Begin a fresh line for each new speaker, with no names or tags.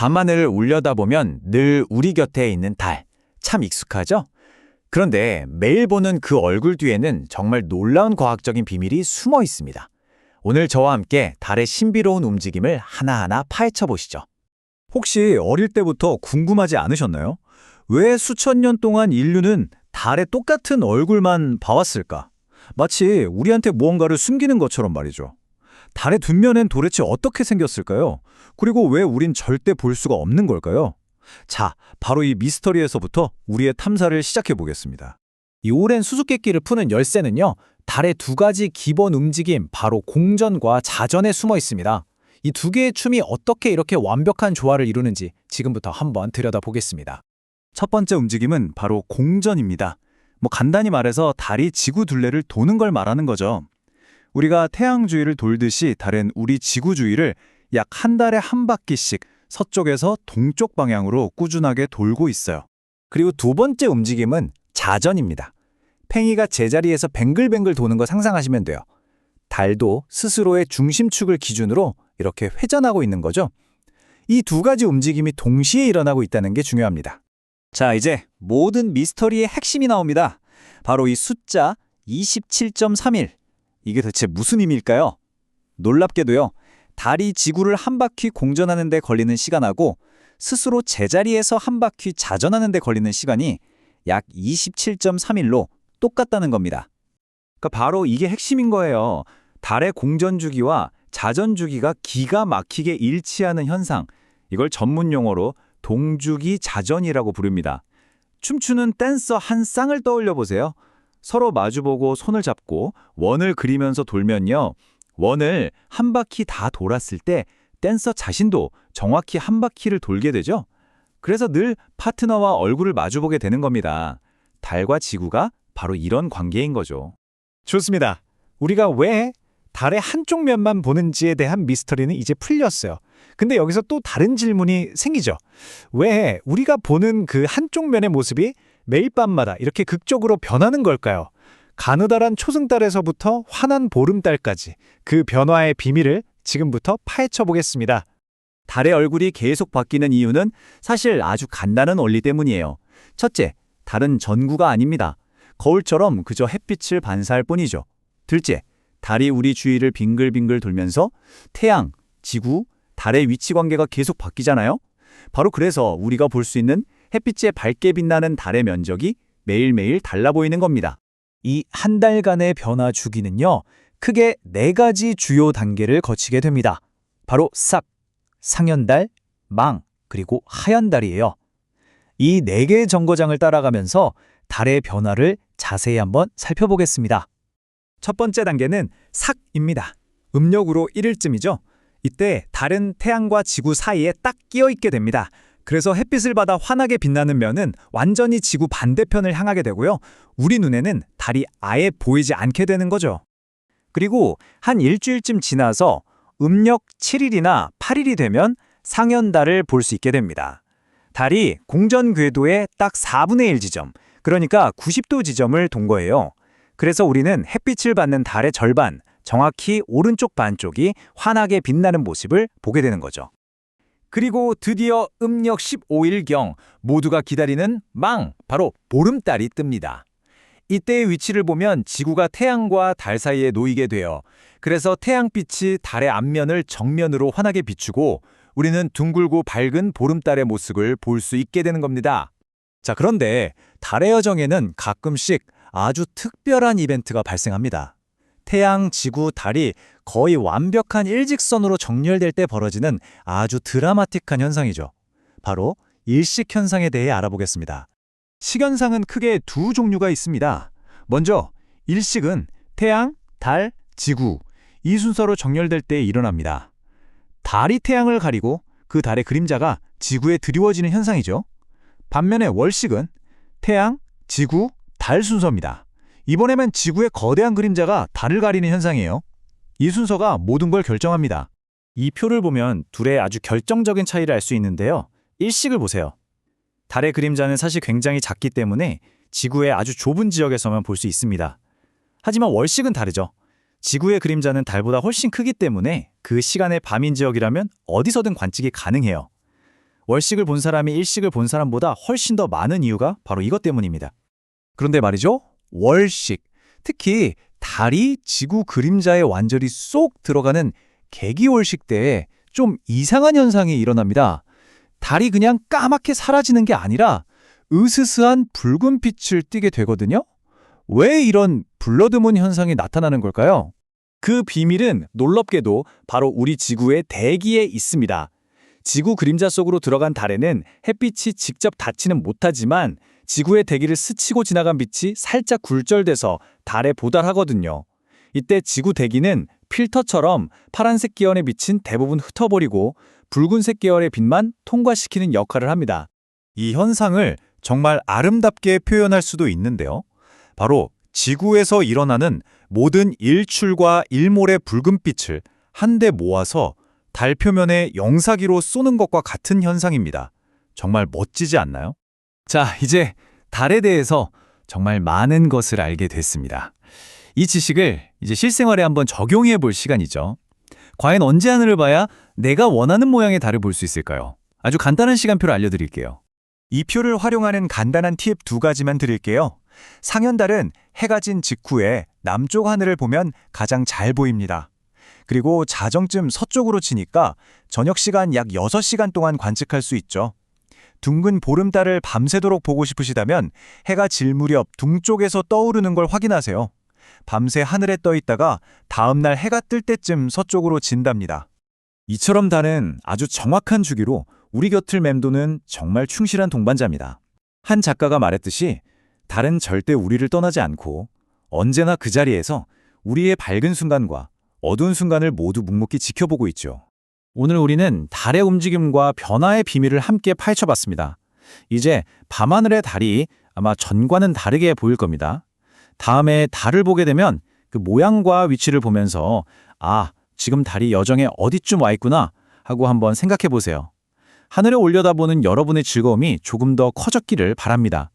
밤하늘을 올려다보면 늘 우리 곁에 있는 달. 참 익숙하죠? 그런데 매일 보는 그 얼굴 뒤에는 정말 놀라운 과학적인 비밀이 숨어 있습니다. 오늘 저와 함께 달의 신비로운 움직임을 하나하나 파헤쳐 보시죠.
혹시 어릴 때부터 궁금하지 않으셨나요? 왜 수천 년 동안 인류는 달의 똑같은 얼굴만 봐왔을까? 마치 우리한테 무언가를 숨기는 것처럼 말이죠. 달의 뒷면엔 도대체 어떻게 생겼을까요? 그리고 왜 우린 절대 볼 수가 없는 걸까요? 자, 바로 이 미스터리에서부터 우리의 탐사를 시작해 보겠습니다.
이 오랜 수수께끼를 푸는 열쇠는요, 달의 두 가지 기본 움직임, 바로 공전과 자전에 숨어 있습니다. 이 두 개의 춤이 어떻게 이렇게 완벽한 조화를 이루는지 지금부터 한번 들여다보겠습니다.
첫 번째 움직임은 바로 공전입니다. 간단히 말해서 달이 지구 둘레를 도는 걸 말하는 거죠. 우리가 태양 주위를 돌듯이 달은 우리 지구 주위를 약 한 달에 한 바퀴씩 서쪽에서 동쪽 방향으로 꾸준하게 돌고 있어요.
그리고 두 번째 움직임은 자전입니다. 팽이가 제자리에서 뱅글뱅글 도는 거 상상하시면 돼요. 달도 스스로의 중심축을 기준으로 이렇게 회전하고 있는 거죠. 이 두 가지 움직임이 동시에 일어나고 있다는 게 중요합니다.
자, 이제 모든 미스터리의 핵심이 나옵니다. 바로 이 숫자 27.31. 이게 대체 무슨 의미일까요? 놀랍게도요, 달이 지구를 한 바퀴 공전하는 데 걸리는 시간하고 스스로 제자리에서 한 바퀴 자전하는 데 걸리는 시간이 약 27.31로 똑같다는 겁니다. 그러니까 바로 이게 핵심인 거예요. 달의 공전 주기와 자전 주기가 기가 막히게 일치하는 현상. 이걸 전문 용어로 동주기 자전이라고 부릅니다. 춤추는 댄서 한 쌍을 떠올려 보세요. 서로 마주보고 손을 잡고 원을 그리면서 돌면요, 원을 한 바퀴 다 돌았을 때 댄서 자신도 정확히 한 바퀴를 돌게 되죠. 그래서 늘 파트너와 얼굴을 마주보게 되는 겁니다. 달과 지구가 바로 이런 관계인 거죠.
좋습니다. 우리가 왜 달의 한쪽 면만 보는지에 대한 미스터리는 이제 풀렸어요. 근데 여기서 또 다른 질문이 생기죠. 왜 우리가 보는 그 한쪽 면의 모습이 매일 밤마다 이렇게 극적으로 변하는 걸까요? 가느다란 초승달에서부터 환한 보름달까지 그 변화의 비밀을 지금부터 파헤쳐 보겠습니다.
달의 얼굴이 계속 바뀌는 이유는 사실 아주 간단한 원리 때문이에요. 첫째, 달은 전구가 아닙니다. 거울처럼 그저 햇빛을 반사할 뿐이죠. 둘째, 달이 우리 주위를 빙글빙글 돌면서 태양, 지구, 달의 위치 관계가 계속 바뀌잖아요. 바로 그래서 우리가 볼 수 있는 햇빛에 밝게 빛나는 달의 면적이 매일매일 달라 보이는 겁니다.
이 한 달간의 변화 주기는요, 크게 네 가지 주요 단계를 거치게 됩니다. 바로 싹, 상현달, 망, 그리고 하현달이에요. 이 네 개의 정거장을 따라가면서 달의 변화를 자세히 한번 살펴보겠습니다.
첫 번째 단계는 삭입니다. 음력으로 1일쯤이죠. 이때 달은 태양과 지구 사이에 딱 끼어 있게 됩니다. 그래서 햇빛을 받아 환하게 빛나는 면은 완전히 지구 반대편을 향하게 되고요. 우리 눈에는 달이 아예 보이지 않게 되는 거죠. 그리고 한 일주일쯤 지나서 음력 7일이나 8일이 되면 상현달을 볼 수 있게 됩니다. 달이 공전 궤도의 딱 4분의 1 지점, 그러니까 90도 지점을 돈 거예요. 그래서 우리는 햇빛을 받는 달의 절반, 정확히 오른쪽 반쪽이 환하게 빛나는 모습을 보게 되는 거죠. 그리고 드디어 음력 15일경 모두가 기다리는 망, 바로 보름달이 뜹니다. 이때의 위치를 보면 지구가 태양과 달 사이에 놓이게 돼요. 그래서 태양빛이 달의 앞면을 정면으로 환하게 비추고 우리는 둥글고 밝은 보름달의 모습을 볼 수 있게 되는 겁니다. 자, 그런데 달의 여정에는 가끔씩 아주 특별한 이벤트가 발생합니다. 태양, 지구, 달이 거의 완벽한 일직선으로 정렬될 때 벌어지는 아주 드라마틱한 현상이죠. 바로 일식 현상에 대해 알아보겠습니다. 식현상은 크게 두 종류가 있습니다. 먼저 일식은 태양, 달, 지구 이 순서로 정렬될 때 일어납니다. 달이 태양을 가리고 그 달의 그림자가 지구에 드리워지는 현상이죠. 반면에 월식은 태양, 지구, 달 순서입니다. 이번에만 지구의 거대한 그림자가 달을 가리는 현상이에요. 이 순서가 모든 걸 결정합니다. 이 표를 보면 둘의 아주 결정적인 차이를 알 수 있는데요. 일식을 보세요. 달의 그림자는 사실 굉장히 작기 때문에 지구의 아주 좁은 지역에서만 볼 수 있습니다. 하지만 월식은 다르죠. 지구의 그림자는 달보다 훨씬 크기 때문에 그 시간의 밤인 지역이라면 어디서든 관측이 가능해요.
월식을 본 사람이 일식을 본 사람보다 훨씬 더 많은 이유가 바로 이것 때문입니다. 그런데 말이죠. 월식, 특히 달이 지구 그림자에 완전히 쏙 들어가는 개기월식 때에 좀 이상한 현상이 일어납니다. 달이 그냥 까맣게 사라지는 게 아니라 으스스한 붉은 빛을 띠게 되거든요. 왜 이런 블러드문 현상이 나타나는 걸까요? 그 비밀은 놀랍게도 바로 우리 지구의 대기에 있습니다. 지구 그림자 속으로 들어간 달에는 햇빛이 직접 닿지는 못하지만 지구의 대기를 스치고 지나간 빛이 살짝 굴절돼서 달에 보달하거든요. 이때 지구 대기는 필터처럼 파란색 계열의 빛은 대부분 흩어버리고 붉은색 계열의 빛만 통과시키는 역할을 합니다. 이 현상을 정말 아름답게 표현할 수도 있는데요. 바로 지구에서 일어나는 모든 일출과 일몰의 붉은빛을 한데 모아서 달 표면에 영사기로 쏘는 것과 같은 현상입니다. 정말 멋지지 않나요? 자, 이제 달에 대해서 정말 많은 것을 알게 됐습니다. 이 지식을 이제 실생활에 한번 적용해 볼 시간이죠. 과연 언제 하늘을 봐야 내가 원하는 모양의 달을 볼 수 있을까요? 아주 간단한 시간표를 알려드릴게요. 이 표를 활용하는 간단한 팁 2가지만 드릴게요. 상현달은 해가 진 직후에 남쪽 하늘을 보면 가장 잘 보입니다. 그리고 자정쯤 서쪽으로 치니까 저녁 시간 약 6시간 동안 관측할 수 있죠. 둥근 보름달을 밤새도록 보고 싶으시다면 해가 질 무렵 둥쪽에서 떠오르는 걸 확인하세요. 밤새 하늘에 떠 있다가 다음날 해가 뜰 때쯤 서쪽으로 진답니다. 이처럼 달은 아주 정확한 주기로 우리 곁을 맴도는 정말 충실한 동반자입니다. 한 작가가 말했듯이 달은 절대 우리를 떠나지 않고 언제나 그 자리에서 우리의 밝은 순간과 어두운 순간을 모두 묵묵히 지켜보고 있죠. 오늘 우리는 달의 움직임과 변화의 비밀을 함께 파헤쳐봤습니다. 이제 밤하늘의 달이 아마 전과는 다르게 보일 겁니다. 다음에 달을 보게 되면 그 모양과 위치를 보면서 아, 지금 달이 여정에 어디쯤 와 있구나 하고 한번 생각해 보세요. 하늘에 올려다보는 여러분의 즐거움이 조금 더 커졌기를 바랍니다.